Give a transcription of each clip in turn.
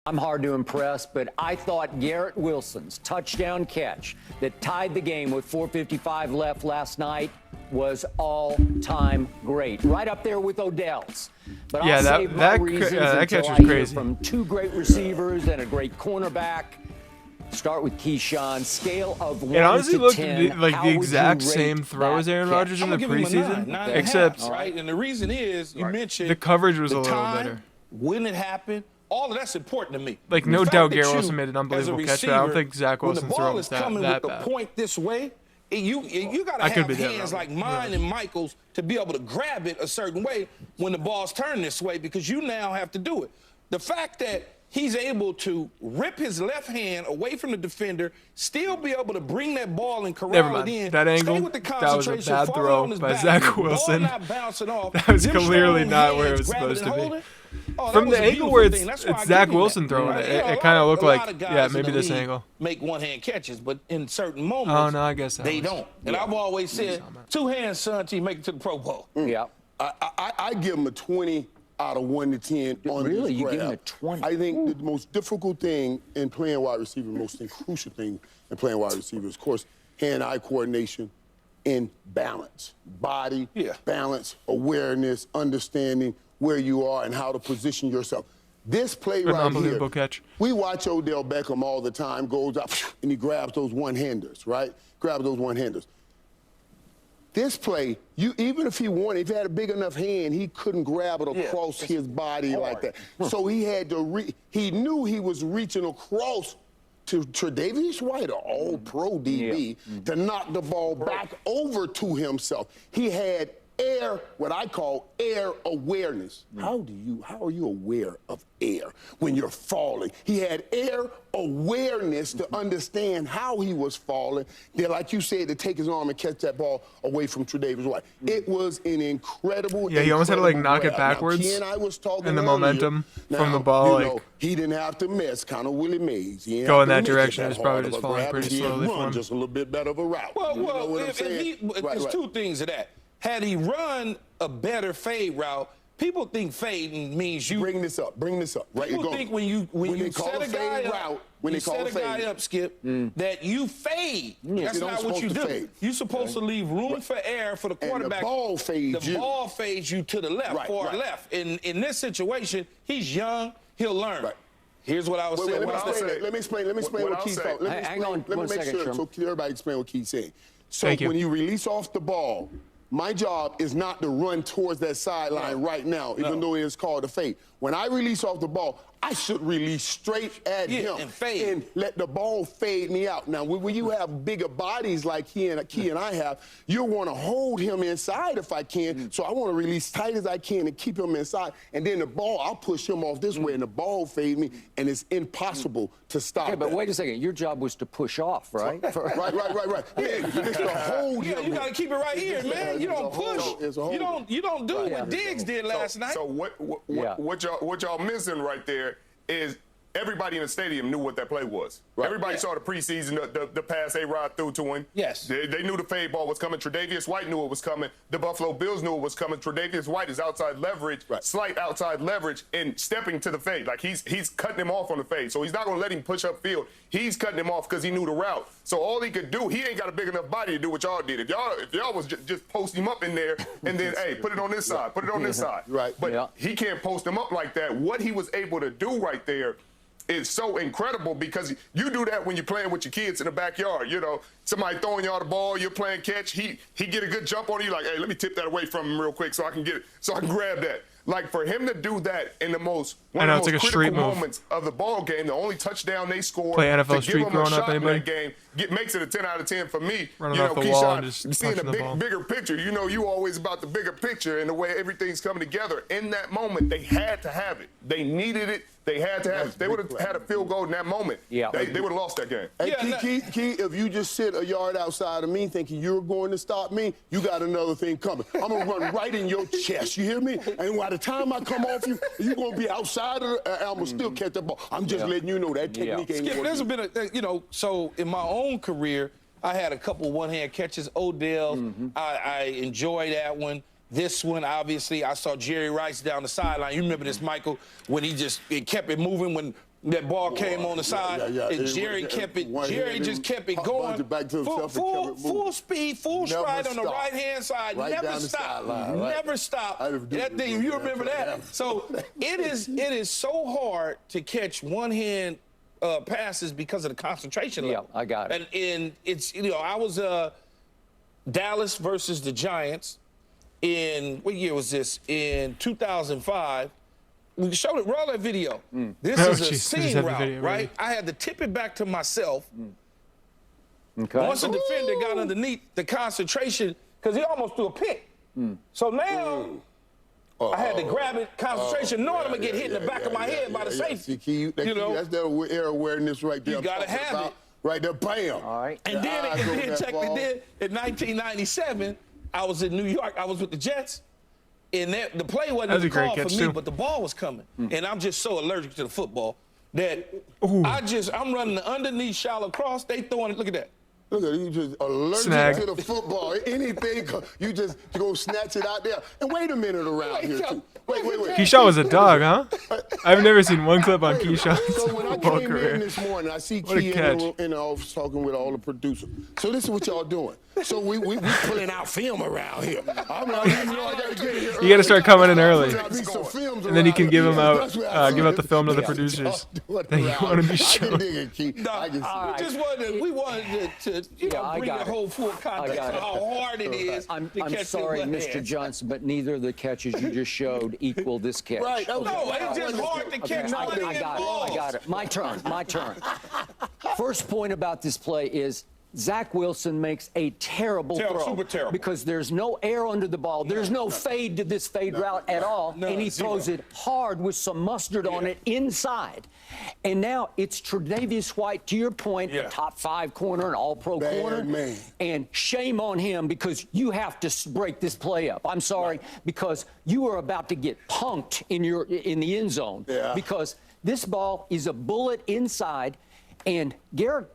I'm hard to impress, but I thought Garrett Wilson's touchdown catch that tied the game with 4:55 left last night was all-time great. Right up there with Odell's. But yeah, I'll that save my reasons catch until was I hear crazy. from two great receivers and a great cornerback. Start with Keyshawn. Scale of 1 It honestly to looked 10. like How the would you exact rate same throw as that Aaron catch? Rodgers in the I'm gonna give him a preseason, 9.5, except right? And the reason is you mentioned the coverage was the a little time, better. When it happened, all of that's important to me. Like, The no fact doubt that Garrett you, Wilson made an as a unbelievable catch, but I don't receiver, think Zach Wilson's when the throw ball was is that coming bad. with the point this way, you got to I could have be that hands wrong. like mine and Michael's to be able to grab it a certain way when the ball's turned this way, because you now have to do it. The fact that he's able to rip his left hand away from the defender, still be able to bring that ball and Never corral mind. it in. That angle, stay with the that was a concentration, bad fall throw on his by back, Zach ball Wilson. not bouncing off. That was Them clearly strong not where it hands was grabbing supposed and to be. holding. Oh, that From was the a angle where beautiful thing. That's why I it's give Zach him that. Wilson throwing it, Yeah, it kind of looked a like, lot of guys yeah, in maybe the this league angle. make one-hand catches, but in certain moments, Oh, no, I guess that they was- don't. And I've always said, two hands, son, till you make it to the Pro Bowl. Yeah. I give him a 20 out of 1 to 10 on Really? this You give grab. him a 20? I think the most difficult thing in playing wide receiver, the most crucial thing in playing wide receiver is, of course, hand-eye coordination and balance. Body, balance, awareness, understanding where you are and how to position yourself. This play An right unbelievable here, catch. we watch Odell Beckham all the time, goes up and he grabs those one-handers, right? Grabs those one-handers. This play, even if he wanted, if he had a big enough hand, he couldn't grab it across his body like that. So he had to he knew he was reaching across to Tre'Davious White, an all-pro DB, to knock the ball back over to himself. He had what I call air awareness. How are you aware of air when you're falling? He had air awareness to understand how he was falling. Then, like you said, to take his arm and catch that ball away from Tre'Davious White. It was an incredible, Yeah, he almost had to, like, knock it grab. backwards. Now, Key and I was talking And the earlier. momentum from the Now, ball, you know, like, he didn't have to miss, kind of Willie Mays. He didn't Go have in to that miss it direction, it's probably hard just of a falling grab. pretty He had slowly for run him. just a little bit better of a route. Well, You know what I'm if saying? there's two things to that. Had he run a better fade route, people think fading means you Bring this up. Right, people think when you set a guy up, when you they call set a a guy fade up, Skip, that you fade. That's you're not not what you supposed to do. fade. You're supposed to leave room for air for the quarterback. the ball fades The you. ball fades you to the left, Right, far right. left. In this situation, he's young. He'll learn. Right. Here's what I was saying. Let me explain what Key's talking. Hang on Let me one make second, sure Sherman. so everybody explain what Key's saying. So Thank you. when you release off the ball, my job is not to run towards that sideline right now, even though it's called a fade. When I release off the ball, I should release straight at him and fade. and let the ball fade me out. Now, when you have bigger bodies like Key and I have, you'll want to hold him inside if I can. So I want to release tight as I can and keep him inside. And then the ball, I'll push him off this way, and the ball fade me, and it's impossible to stop. Okay, but that. wait a second. Your job was to push off, right? Right. Yeah, it's the hold Yeah, him. you got to keep it right here, man. You don't push. It's a hold. You don't do what Diggs did last night. So what y'all missing right there is everybody in the stadium knew what that play was. Right. Everybody saw the preseason, the pass A-Rod threw to him. Yes. They knew the fade ball was coming. Tre'Davious White knew it was coming. The Buffalo Bills knew it was coming. Tre'Davious White is outside leverage, slight outside leverage, and stepping to the fade. Like he's cutting him off on the fade. So he's not going to let him push up field. He's cutting him off because he knew the route. So all he could do, he ain't got a big enough body to do what y'all did. If y'all was just post him up in there and then, hey, put it on this side, put it on this side. Right. But he can't post him up like that. What he was able to do right there is so incredible, because you do that when you're playing with your kids in the backyard. You know, somebody throwing y'all the ball, you're playing catch. He get a good jump on you, like, hey, let me tip that away from him real quick so I can get it, so I can grab that. Like, for him to do that in one of the most like a street critical move. moments of the ball game, the only touchdown they scored, Play NFL to street give him a growing up, shot in anybody? that game, makes it a 10 out of 10 for me. Running you off know, the wall and Keyshawn, just seeing punching a the ball. bigger picture. You know, you always about the bigger picture and the way everything's coming together. In that moment, they had to have it. They needed it. They had to have it. They would have had a field goal in that moment. Yeah. They would have lost that game. Hey, Key, if you just sit a yard outside of me thinking you're going to stop me, you got another thing coming. I'm going to run right in your chest. You hear me? And by the time I come off you, you're going to be outside of the, I'm going to still catch the ball. I'm just letting you know that technique ain't Skip, there's working. been so in my own career, I had a couple one-hand catches. Odell, I enjoy that one. This one, obviously, I saw Jerry Rice down the sideline. You remember this, Michael, when he kept it moving when That ball came on the side, and Jerry kept it. Jerry just kept it going. Back to himself Full speed, full stride on the right-hand side. Never stopped. Never stopped. That thing, you remember that? So it is so hard to catch one-hand passes because of the concentration level. Yeah, I got it. And it's, I was Dallas versus the Giants in, what year was this? In 2005. We showed it, roll that video. This is a seam route, right? I had to tip it back to myself. Okay. Once the defender got underneath the concentration, because he almost threw a pick. So now I had to grab it, concentration, knowing I'm going to get hit in the back of my head by the safety. That's the air awareness right there. You got to have it. Right there, bam. All right. And then check it in 1997, I was in New York. I was with the Jets. And the play wasn't called for me, but the ball was coming. And I'm just so allergic to the football that I'm running the underneath shallow cross. They throwing it. Look at that. Look at you, just allergic to the football. Anything, you just go snatch it out there. And wait a minute around here, too. Wait. Keyshawn was a dog, huh? I've never seen one clip on Keyshawn's So when I football came career. in this morning, I see What a Key catch. in the office talking with all the producers. So this is what y'all doing. So we pulling out film around here. I gotta get in here You got to start coming in early. And then you can give them out, give out the film to the producers that you want to be shown. We wanted to bring the whole full context of how hard it is I'm to catch sorry, Mr. Johnson, but neither of the catches you just showed equal this catch. Right. No, it's just hard to catch. I got it. My turn. First point about this play is Zach Wilson makes a terrible throw. Super terrible. Because there's no air under the ball. There's no fade to this fade route at all. And he throws it hard with some mustard on it inside. And now it's Tre'Davious White, to your point, a top 5 corner, an all-pro corner. Man. And shame on him because you have to break this play up. I'm sorry, because you are about to get punked in the end zone. Because this ball is a bullet inside. And Garrett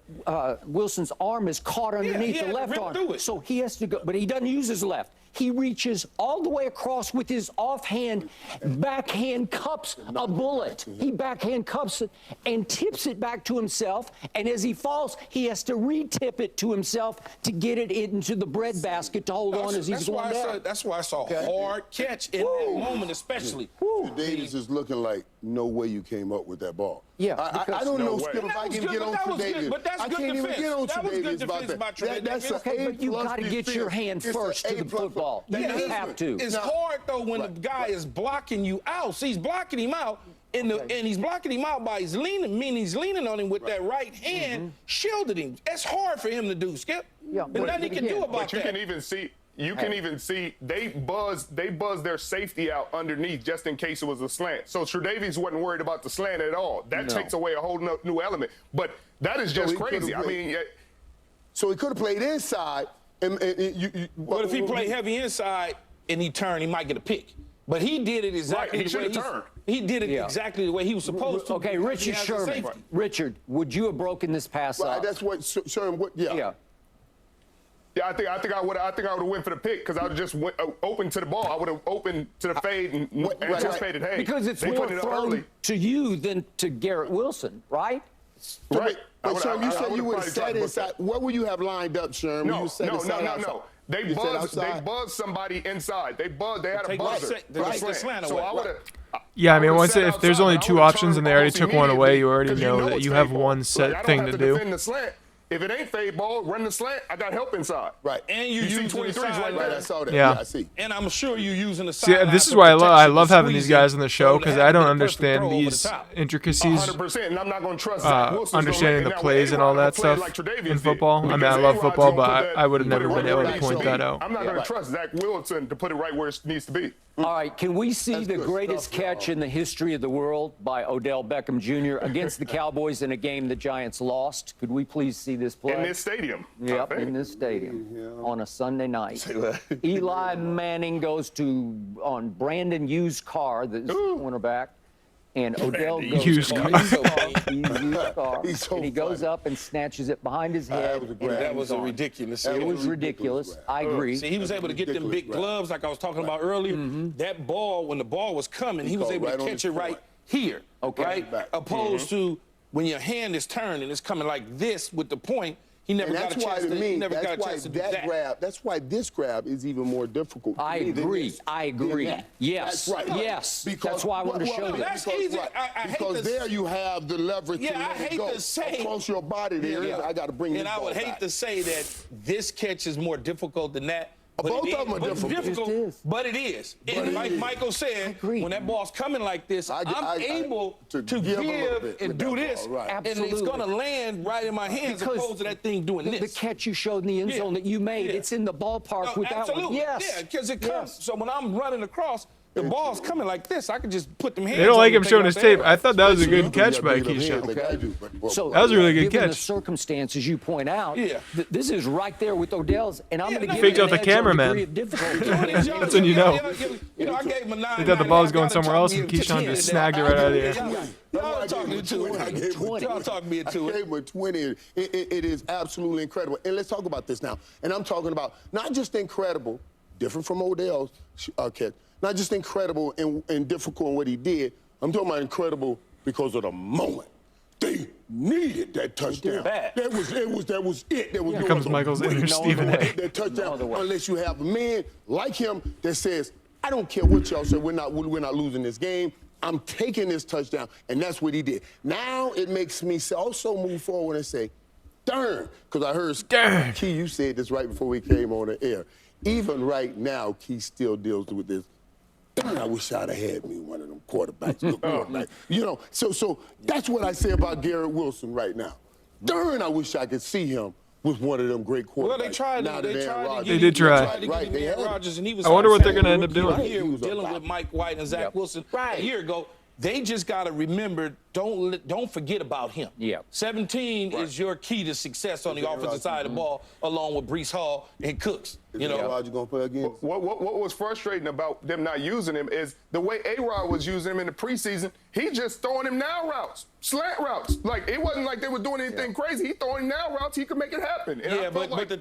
Wilson's arm is caught underneath the left arm. So he has to go, but he doesn't use his left. He reaches all the way across with his offhand, backhand cups a bullet. He backhand cups it and tips it back to himself. And as he falls, he has to re-tip it to himself to get it into the breadbasket to hold on as he's going down. That's why I saw a hard catch in that moment, especially. Davis is looking like no way you came up with that ball. Yeah, I don't know, Skip, if I can get on Tre'Davious. But that's good defense. That's okay, but you got to get your hand first to the football. You have to. It's hard, though, when the guy is blocking you out. See, he's blocking him out, and he's blocking him out by he's leaning on him with that right hand, shielded him. It's hard for him to do, Skip. Yeah, but nothing he can do about that. But you can even see they buzzed their safety out underneath just in case it was a slant. So Tre'Davious wasn't worried about the slant at all. That takes away a whole new element. But that is just crazy. I mean, so he could have played inside. But if he played heavy inside and he turned, he might get a pick. But he did it exactly the way he did it exactly the way he was supposed to. Okay, Richard Sherman. Richard, would you have broken this pass up? That's what Sherman. Yeah, I think I would have went for the pick because I would just went open to the ball. I would have opened to the fade and anticipated, hey, because it's more thrown to you than to Garrett Wilson, right? Right. But Sherm, you said you would have sat inside. What would you have lined up, Sherm? No. They buzzed somebody inside. They had a buzzer. So I would have. Yeah, I mean, if there's only 2 options and they already took one away, you already know that you have one set thing to do. If it ain't fade ball, run the slant, I got help inside. Right. And you see use 23s right Right, there. I saw that. Yeah. I see. And I'm sure you're using the See, side. this is why I love having these guys on the show because I don't understand these intricacies. 100%, and I'm not going to trust Zach Wilson. Understanding the plays and all that stuff in football. I mean, I love football, but I would have never been able to point that out. I'm not going to trust Zach Wilson to put it right where it needs to be. All right, can we see the greatest catch in the history of the world by Odell Beckham Jr. against the Cowboys in a game the Giants lost? Could we please see this play? In this stadium. Yep, in this stadium on a Sunday night. Eli Manning goes on Brandon Yu's car, the cornerback, and Odell goes Yu's car. And he goes up and snatches it behind his head. That was ridiculous. It was ridiculous. I agree. See, he was able to get them big gloves like I was talking about earlier. That ball, when the ball was coming, he was able to catch it right here, right? Opposed to when your hand is turned and it's coming like this with the point, he never got a chance to, he never got a chance to do that. Grab, that's why this grab is even more difficult. I agree. I agree. Yes. That's right. Yes. Because, that's why I wanted to show you. That's easy. Right. I hate because there you have the leverage to let it go. To say across your body there. I got to bring this And I would ball hate back. to say that this catch is more difficult than that. Both of them are difficult. But it is. And like Michael said, when that ball's coming like this, I'm able to give and do this, and it's going to land right in my hands as opposed to that thing doing this. The catch you showed in the end zone that you made, it's in the ballpark with that one. Yes. Yeah, because it comes. So when I'm running across, the ball's coming like this. I can just put them hands. They don't like him showing on his tape. I thought that was a good catch by Keyshawn. So that was a really good given catch. the circumstances you point out, this is right there with Odell's, and I'm going to give faked it out an the edge on cameraman. degree of difficulty. That's when you know. You know, I gave him a 9. They thought the ball was going somewhere else, and Keyshawn just snagged it right out of the air. Y'all talking me to it. I gave him a 20. It is absolutely incredible. And let's talk about this now. And I'm talking about not just incredible, different from Odell's catch, not just incredible and difficult in what he did. I'm talking about incredible because of the moment. They needed that touchdown. That was it. Here comes Michael's inner Stephen A. That touchdown, unless you have a man like him that says, I don't care what y'all say, we're not losing this game. I'm taking this touchdown, and that's what he did. Now it makes me also move forward and say, darn, because I heard Key, you said this right before we came on the air. Even right now, Key still deals with this. Darn, I wish I'd have had me one of them quarterbacks. Good quarterback. You know, so that's what I say about Garrett Wilson right now. Darn, I wish I could see him with one of them great quarterbacks. Well, they tried. They did try. Right. They had Rodgers, and he was. I wonder what they're going to end up doing. Here, dealing with Mike White and Zach Wilson a year ago. They just got to remember, don't forget about him. 17 is your key to success on the offensive side of the ball, along with Breece Hall and Cooks. You know, Roger gonna play again. What was frustrating about them not using him is the way A-Rod was using him in the preseason. He just throwing him now routes, slant routes. Like it wasn't like they were doing anything crazy. He throwing him now routes. He could make it happen. And but the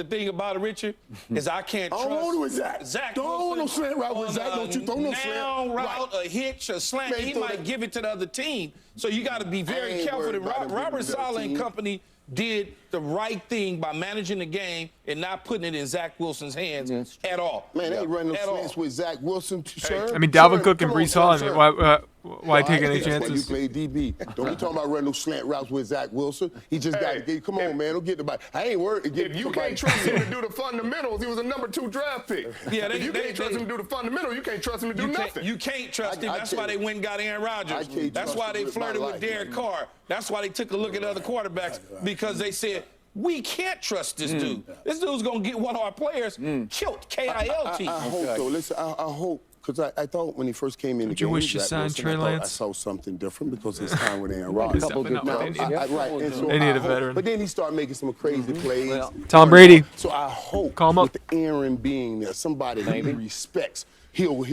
thing about it, Richard, is I can't trust. I don't want it with Zach. Don't no slant route with Zach. Don't you throw no slant route, a hitch, a slant. He might give it to the other team. So you got to be very careful. That Robert Saleh and company did the right thing by managing the game and not putting it in Zach Wilson's hands at all. Man, they ain't running no slants with Zach Wilson, sir. I mean, Dalvin Cook and Breece Hall. I mean, why take any chances? You play DB. Don't be talking about running no slant routes with Zach Wilson. He just got to get. Come on, man. Don't get the ball. I ain't worried. If you can't trust him to do the fundamentals, he was a number 2 draft pick. Yeah, if you can't trust him to do the fundamentals, you can't trust him to do nothing. You can't trust him. That's why they went and got Aaron Rodgers. That's why they flirted with Derek Carr. That's why they took a look at other quarterbacks, because they said, we can't trust this dude. This dude's going to get one of our players killed, K-I-L-T. I hope, though. Listen, I hope, because I thought when he first came in the game, you wish you signed Trey Lance? I saw something different because his time with Aaron Rodgers. They need a veteran. But then he started making some crazy plays. Tom Brady. So I hope with Aaron being there, somebody that he respects, he'll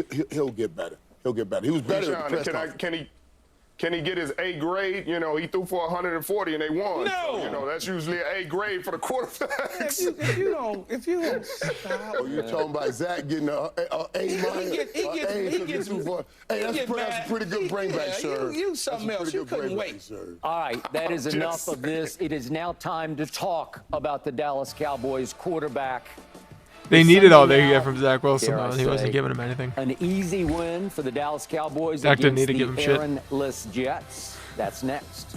get better. He'll get better. He was better at the press conference. Can he get his A grade? You know, he threw for 140 and they won. No. So, you know, that's usually an A grade for the quarterbacks. If you don't stop. Oh, you're talking about Zach getting an A-minus? Hey, that's a pretty good bring back, sir. You something else. You couldn't wait. All right, that is enough of this. It is now time to talk about the Dallas Cowboys quarterback. They needed all they could get from Zach Wilson, though. He wasn't giving him anything. An easy win for the Dallas Cowboys Zach didn't against need to give him the shit. Aaron-less Jets. That's next.